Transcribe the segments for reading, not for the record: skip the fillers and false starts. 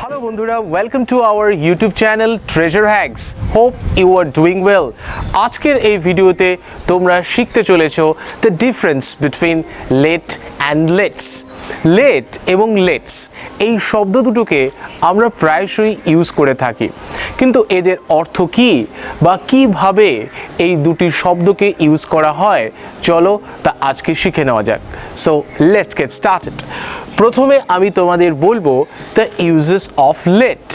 Hello বন্ধুরা, welcome to our YouTube channel treasure hacks. Hope you are doing well. আজকের এই ভিডিওতে তোমরা শিখতে চলেছ the difference between let and lets. Let এবং লেটস এই শব্দ দুটোকে আমরা প্রায়শই ইউজ করে থাকি, কিন্তু এদের অর্থ কী বা কীভাবে এই দুটি শব্দকে ইউজ করা হয় চলো তা আজকে শিখে নেওয়া যাক। So let's get started. প্রথমে আমি তোমাদের বলবো দ্য ইউজেস অফ লেট।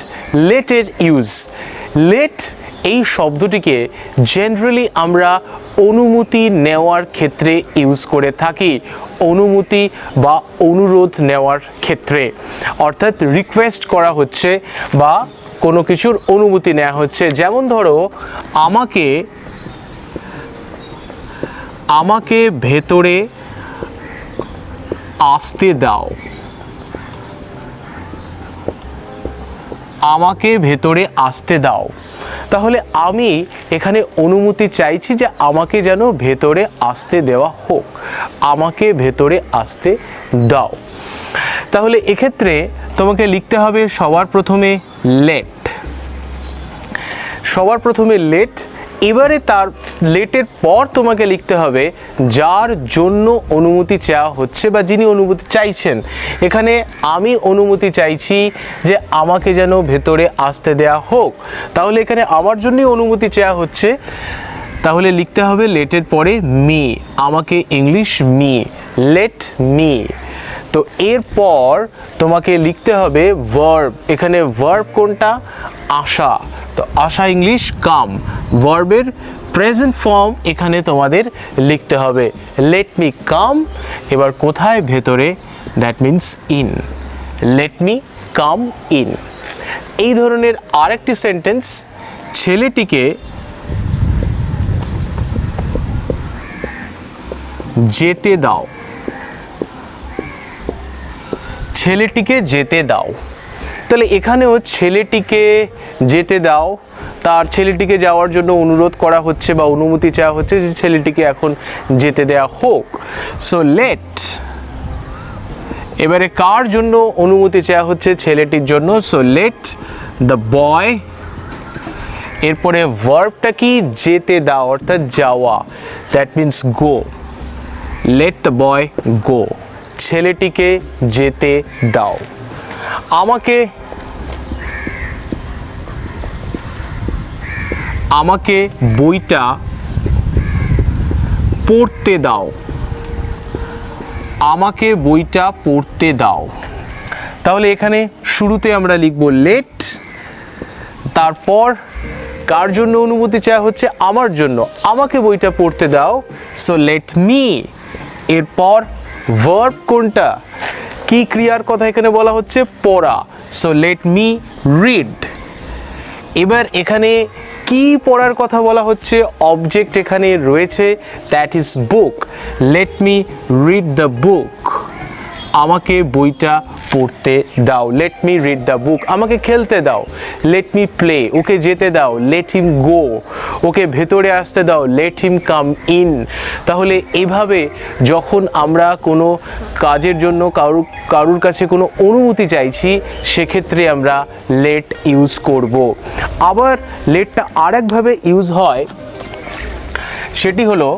লেটের ইউজ। লেট এই শব্দটিকে জেনারেলি আমরা অনুমতি নেওয়ার ক্ষেত্রে ইউজ করে থাকি, অনুমতি বা অনুরোধ নেওয়ার ক্ষেত্রে, অর্থাৎ রিকোয়েস্ট করা হচ্ছে বা কোনো কিছুর অনুমতি নেওয়া হচ্ছে। যেমন ধরো আমাকে ভেতরে আসতে দাও, আমাকে ভেতরে আসতে দাও। তাহলে আমি এখানে অনুমতি চাইছি যে আমাকে যেন ভেতরে আসতে দেওয়া হোক, আমাকে ভেতরে আসতে দাও। তাহলে এক্ষেত্রে তোমাকে লিখতে হবে সবার প্রথমে লেট, সবার প্রথমে লেট। এবারে তার লেটের পর তোমাকে লিখতে হবে যার জন্য অনুমতি চাওয়া হচ্ছে বা যিনি অনুমতি চাইছেন। এখানে আমি অনুমতি চাইছি যে আমাকে যেন ভেতরে আসতে দেয়া হোক, তাহলে এখানে আমার জন্যই অনুমতি চাওয়া হচ্ছে, তাহলে লিখতে হবে লেটের পরে মি, আমাকে ইংলিশ মি, লেট মি। তো এরপর তোমাকে লিখতে হবে ভার্ব। এখানে ভার্ব কোনটা? আসা। তো আসা ইংলিশ কাম, ভার্বের প্রেজেন্ট ফর্ম এখানে তোমাদের লিখতে হবে লেট মি কাম। এবার কোথায়? ভেতরে, that means in, let me come in. এই ধরনের আরেকটি সেন্টেন্স, ছেলেটিকে যেতে দাও, ছেলেটিকে যেতে দাও। তাহলে এখানেও ছেলেটিকে যেতে দাও, তার ছেলেটিকে যাওয়ার জন্য অনুরোধ করা হচ্ছে বা অনুমতি চাওয়া হচ্ছে যে ছেলেটিকে এখন যেতে দেওয়া হোক। So let. এবারে কার জন্য অনুমতি চাওয়া হচ্ছে? ছেলেটির জন্য। So let the boy. এরপরে ভার্বটা কি? যেতে দাও, অর্থাৎ যাওয়া, that means go. Let the boy go, ছেলেটিকে যেতে দাও। আমাকে বইটা পড়তে দাও, আমাকে বইটা পড়তে দাও। তাহলে এখানে শুরুতে আমরা লিখব লেট, তারপর কার জন্য অনুমতি চাওয়া হচ্ছে? আমার জন্য, আমাকে বইটা পড়তে দাও। So let me. এরপর ভার্ব কোনটা? কি ক্রিয়ার কথা এখানে বলা হচ্ছে? পড়া। So let me read. এবার এখানে কি পড়ার কথা বলা হচ্ছে? অবজেক্ট এখানে রয়েছে, that is book. Let me read the book, আমাকে বইটা পড়তে দাও। Let me read the book. আমাকে খেলতে দাও, লেট মি প্লে। ওকে যেতে দাও, লেট হিম গো। ওকে ভেতরে আসতে দাও, লেট হিম কাম ইন। তাহলে এইভাবে যখন আমরা কোনো কাজের জন্য কারুর কাছে কোনো অনুমতি চাইছি, সেক্ষেত্রে আমরা লেট ইউজ করব। আবার লেটটা আরেকভাবে ইউজ হয়, সেটি হলো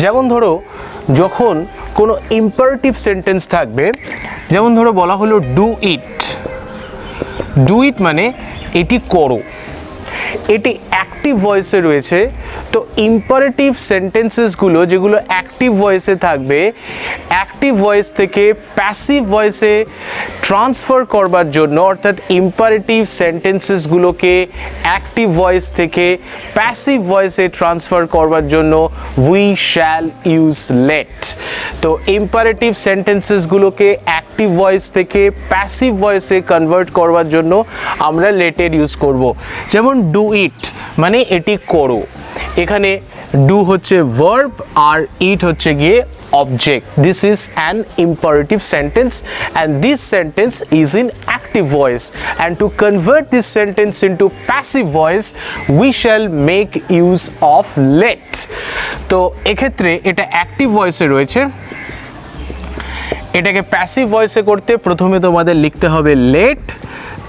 যেমন ধরো যখন কোনো ইম্পারেটিভ সেন্টেন্স থাকবে, যেমন ধরো বলা হলো ডু ইট। ডু ইট মানে এটি করো, এটি অ্যাক্টিভ ভয়েসে রয়েছে। তো ইম্পারেটিভ সেন্টেন্সেসগুলো যেগুলো অ্যাক্টিভ ভয়েসে থাকবে, অ্যাক্টিভ ভয়েস থেকে প্যাসিভ ভয়েসে ট্রান্সফার করবার জন্য, অর্থাৎ ইম্পারেটিভ সেন্টেন্সেসগুলোকে অ্যাক্টিভ ভয়েস থেকে প্যাসিভ ভয়েসে ট্রান্সফার করবার জন্য উই শ্যাল ইউজ লেট। তো ইম্পারেটিভ সেন্টেন্সেসগুলোকে অ্যাক্টিভ ভয়েস থেকে প্যাসিভ ভয়েসে কনভার্ট করবার জন্য আমরা লেটের ইউজ করব। যেমন ডু ইট মানে এটি করো। এখানে ডু হচ্ছে ভার্ব আর ইট হচ্ছে গিয়ে object. This is an imperative sentence and this sentence is in active voice, and to convert this sentence into passive voice we shall make use of let. তো এক্ষেত্রে এটা active voice এ রয়েছে, এটাকে passive ভয়েসে করতে প্রথমে তোমাদের লিখতে হবে লেট,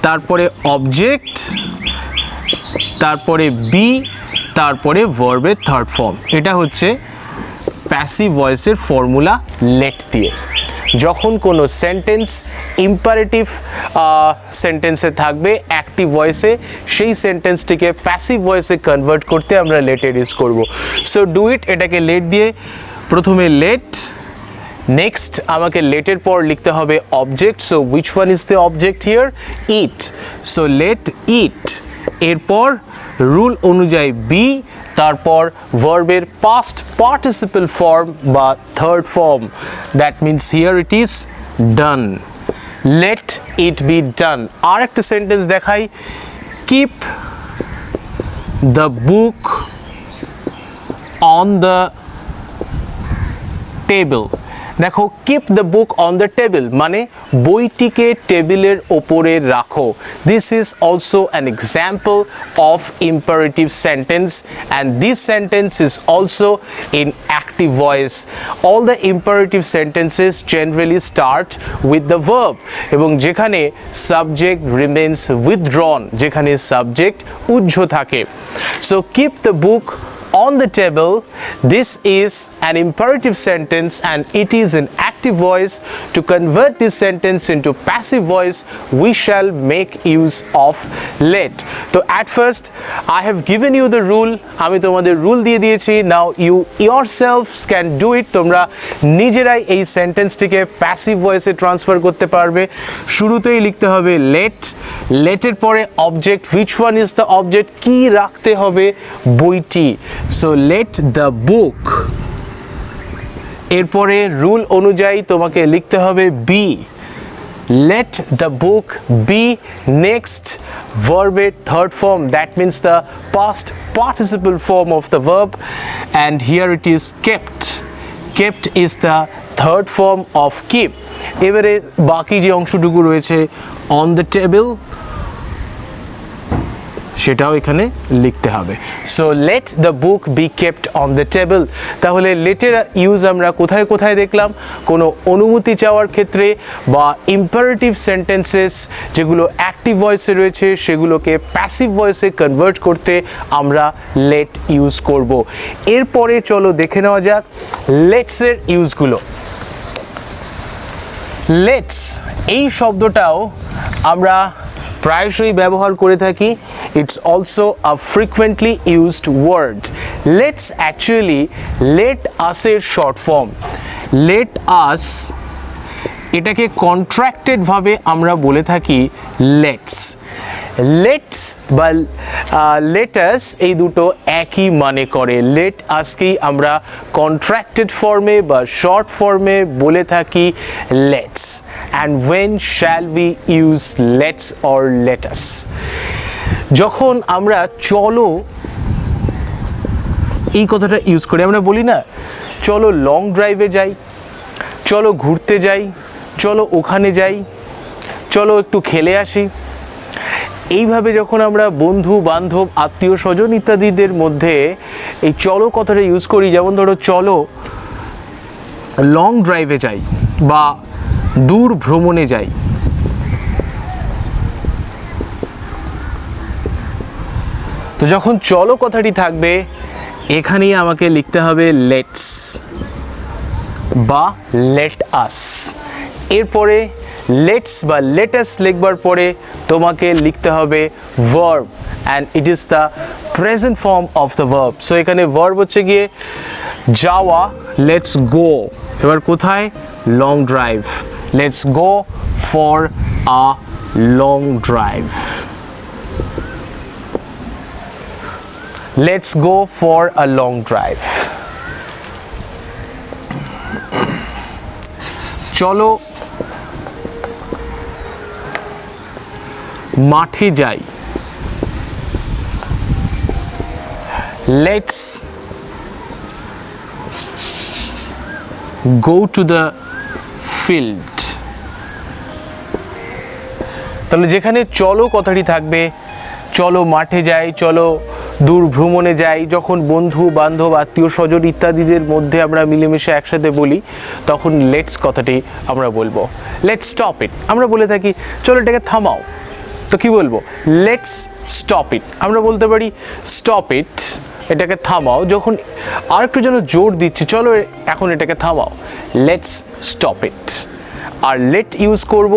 তারপরে অবজেক্ট, তারপরে বি, তারপরে ভার্বের থার্ড ফর্ম। এটা হচ্ছে প্যাসিভ ভয়েসের ফর্মুলা লেট দিয়ে। যখন কোনো সেন্টেন্স ইম্পারেটিভ সেন্টেন্সে থাকবে অ্যাক্টিভ ভয়েসে, সেই সেন্টেন্সটিকে প্যাসিভ ভয়েসে কনভার্ট করতে আমরা লেটের ইউজ করব। সো ডু ইট, এটাকে লেট দিয়ে প্রথমে লেট, নেক্সট আমাকে লেটের পর লিখতে হবে object. So which one is the object here? It. So let it, এরপর রুল অনুযায়ী বি, তারপর ভার্বের পাস্ট পার্টিসিপল ফর্ম বা third form, that means here it is done. Let it be done. আর একটা সেন্টেন্স দেখাই, keep the book on the table. দেখো, keep the book on the table মানে বইটিকে টেবিলের ওপরে রাখো। This is also an example of imperative sentence and this sentence is also in active voice. All the imperative sentences generally start with the verb, এবং যেখানে subject remains withdrawn, যেখানে subject উহ্য থাকে। So keep the book on the table, this is an imperative sentence and it is in active voice. To convert this sentence into passive voice, we shall make use of let. So at first I have given you the rule, আমি তোমাদের rule দিয়ে দিয়েছি। now you yourselves can do it. তোমরা নিজেরাই এই সেন্টেন্সটিকে passive ভয়েসে transfer করতে পারবে। শুরুতেই লিখতে হবে লেট, লেটের পরে object, which one is the object, কি রাখতে হবে? বইটি। So let the book, এরপরে রুল অনুযায়ী তোমাকে লিখতে হবে B, let the book be next verb third form, that means the past participle form of the verb, and here it is kept. Kept is the third form of keep. এবারে বাকি যে অংশটুকু রয়েছে on the table, সেটাও এখানে লিখতে হবে। So let the book be kept on the table. তাহলে লেটের ইউজ আমরা কোথায় কোথায় দেখলাম? কোনো অনুমতি চাওয়ার ক্ষেত্রে বা ইম্পারেটিভ সেন্টেন্সেস যেগুলো অ্যাক্টিভ ভয়েসে রয়েছে সেগুলোকে প্যাসিভ ভয়েসে কনভার্ট করতে আমরা লেট ইউজ করব। এরপরে চলো দেখে নেওয়া যাক লেটসের ইউজগুলো। লেটস এই শব্দটাও আমরা প্রায়শই ব্যবহার করে থাকি। It's also a frequently used word. Let's actually let আসের শর্ট ফর্ম। লেট আস, এটাকে কন্ট্রাক্টেডভাবে আমরা বলে থাকি লেটস। লেটস বা লেটাস এই দুটো একই মানে করে। লেট আসকেই আমরা কন্ট্রাক্টেড ফর্মে বা শর্ট ফর্মে বলে থাকি let's. And when shall we use let's or let us? যখন আমরা চলো এই কথাটা ইউজ করি, আমরা বলি না চলো লং ড্রাইভে যাই, চলো ঘুরতে যাই, চলো ওখানে যাই, চলো একটু খেলে আসি। এইভাবে যখন আমরা বন্ধু বান্ধব আত্মীয় স্বজন ইত্যাদিদের মধ্যে এই চলো কথাটা ইউজ করি, যেমন ধরো চলো লং ড্রাইভে যাই বা দূর ভ্রমণে যাই, তো যখন চলো কথাটি থাকবে এখানেই আমাকে লিখতে হবে লেটস বা লেট আস। এরপরে লেটস বা লেটাস লিখবার পরে তোমাকে লিখতে হবে verb, and it is the present form of the verb. So এখানে ভার্ব হচ্ছে গিয়ে যাওয়া, লেটস গো। এবার কোথায়? Long drive. Let's go for a long drive. Let's go for a long drive. চলো মাঠে যাই। Let's go to the field. তাহলে যেখানে চলো কথাটি থাকবে, চলো মাঠে যাই, চলো দূর ভ্রমণে যাই, যখন বন্ধু বান্ধব আত্মীয় স্বজন ইত্যাদিদের মধ্যে আমরা মিলেমিশে একসাথে বলি, তখন লেটস কথাটি আমরা বলবো। লেটস স্টপ ইট আমরা বলে থাকি, চলো এটাকে থামাও, তো কি বলবো? লেটস স্টপ ইট। আমরা বলতে পারি স্টপ ইট, এটাকে থামাও। যখন আর একটু যেন জোর দিচ্ছি, চলো এখন এটাকে থামাও, লেটস স্টপ ইট। আর লেট ইউজ করব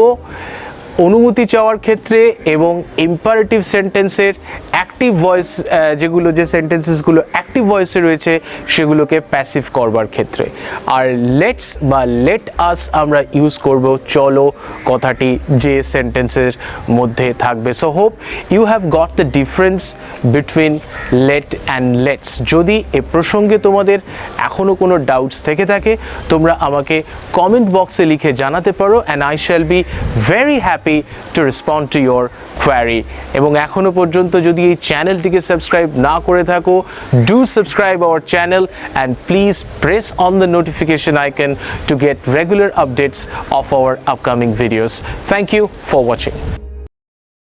অনুমতি চাওয়ার ক্ষেত্রে এবং ইম্পারেটিভ সেন্টেন্সের অ্যাক্টিভ ভয়েস, যেগুলো যে সেন্টেন্সেসগুলো অ্যাক্টিভ ভয়েসে রয়েছে সেগুলোকে প্যাসিভ করবার ক্ষেত্রে। আর লেটস বা লেট আস আমরা ইউজ করব চলো কথাটি যে সেন্টেন্সের মধ্যে থাকবে। So hope you have got the difference between let and let's. যদি এ প্রসঙ্গে তোমাদের এখনও কোনো ডাউটস থেকে থাকে, তোমরা আমাকে কমেন্ট বক্সে লিখে জানাতে পারো, and I shall be very happy to respond to your query। এবং এখনো পর্যন্ত যদি এই চ্যানেলটিকে সাবস্ক্রাইব না করে থাকো, do subscribe our channel and please press on the notification icon to get regular updates of our upcoming videos. Thank you for watching.